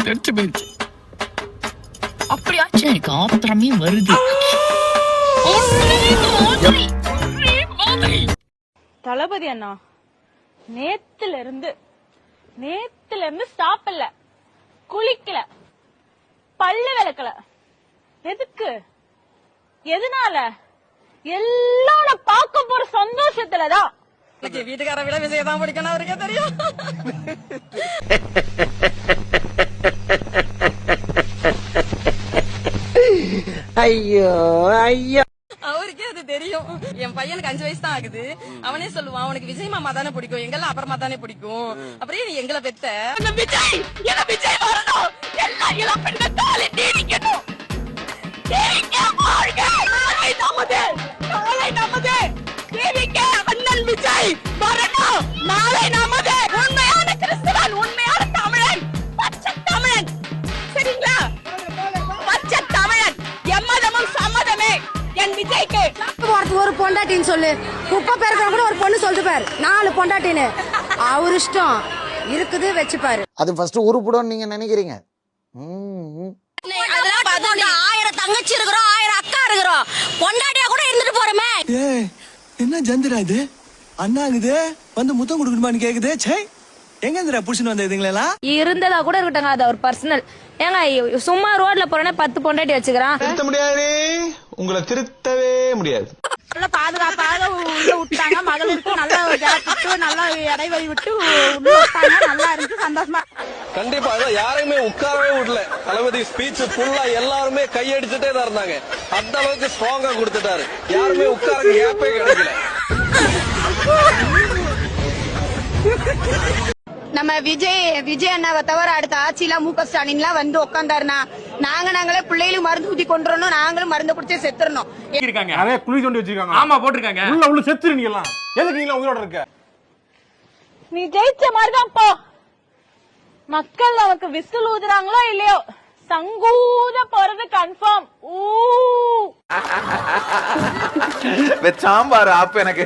தெரிச்சு போயிடுச்சு. அப்படியாச்சும் எனக்கு ஆத்திரமே வருது. தளபதி அண்ணா நேத்துல இருந்து சாப்பிடல, குளிக்கல, பல்லு விளக்கல. எதுக்கு? எதனால? எல்லாம் பார்க்க போற சந்தோஷத்துலதான். வீட்டுக்கார விட விஜய் தான் பிடிக்கணும், அவருக்கே தெரியும். ஐயோ ஐயோ, அவருக்கே அது தெரியும். என் பையனுக்கு 5 வயசு தான் ஆகுது. அவனே சொல்லுவான், அவனுக்கு விஜய் மாமா தானே பிடிக்கும், எங்கெல்லாம் அப்புறமா தானே பிடிக்கும். அப்படியே நீ எங்களை பெத்த விஜய், விஜய் வரணும், எல்லா இளம் பெண்கள் தாலி நீடிக்கணும். நாளை நமது அண்ணன் விஜய் வரணும். நாளை நமது உண்மையான கிறிஸ்தவன், உண்மையான தமிழன், பச்சை தமிழன். சரிங்களா? பச்சை தமிழன், எம்மதமும் சம்மதமே என் விஜய்க்கு. ஒரு பொண்டாட்டின்னு சொல்லு, குப்பை பேருக்கிற கூட ஒரு பொண்ணு சொல்லிட்டு பாரு, 4 பொண்டாட்டின்னு. அவர் இஷ்டம் இருக்குது, வச்சுப்பாரு. அது ஃபர்ஸ்ட் உருப்படும் நீங்க நினைக்கிறீங்க. 1000 தங்கச்சி இருக்கிறோம், 1000 அக்கா இருக்கிறோம், பொண்டாட்டியா கூட இருந்துட்டு போறமே. என்ன ஜந்திரா இது? அண்ணாங்குது வந்து முத்தம் கொடுக்கணுமான்னு கேக்குது. சே, எங்க இருந்துடா புடிச்சுன்னு வந்த இதுங்களா? இருந்ததா கூட இருக்கட்டாங்க, அது ஒரு பர்சனல். ஏங்க சும்மா ரோட்ல போறேன்னா 10 பொண்டாட்டி வச்சுக்கிறான். திருத்த முடியாது, உங்களை திருத்தவே முடியாது. நல்லா பாதுகாப்பாக உள்ள விட்டாங்க, மகளிருக்கு நல்லா விட்டு நல்லா இடைவெளி விட்டு உள்ள விட்டாங்க. நல்லா இருந்து சந்தோஷமா. கண்டிப்பா யாரையுமே உட்காரவே விடல. தளபதி ஸ்பீச் ஃபுல்லா எல்லாருமே கையடிச்சுட்டே தான் இருந்தாங்க. அந்த அளவுக்கு ஸ்ட்ராங்கா கொடுத்துட்டாரு. யாருமே உட்கார கேப்பே கிடைக்கல. நம்ம விஜய் அண்ணாவை தவிர அடுத்த ஆட்சியில மு க ஸ்டாலின் எல்லாம் வந்து உட்காந்தாருனா நாங்களே பிள்ளைகளுக்கு மருந்து ஊத்தி கொண்டுறணும், நாங்களும் மருந்து குடிச்சே செத்துறணும். நிறைய குழி தோண்டி வச்சிருக்காங்க. ஆமா, போட்டிருக்காங்க. உள்ள செத்துரு. நீங்க எல்லாம் எதுக்கு நீங்க உயிரோட இருக்க? நீ ஜெயிச்ச மாதிரிதான் போ. மக்கள் நமக்கு விசில் ஊதுறாங்களோ இல்லையோ, சங்கூத போறது கன்ஃபார்ம். சாம்பார் ஆப்பு எனக்கு.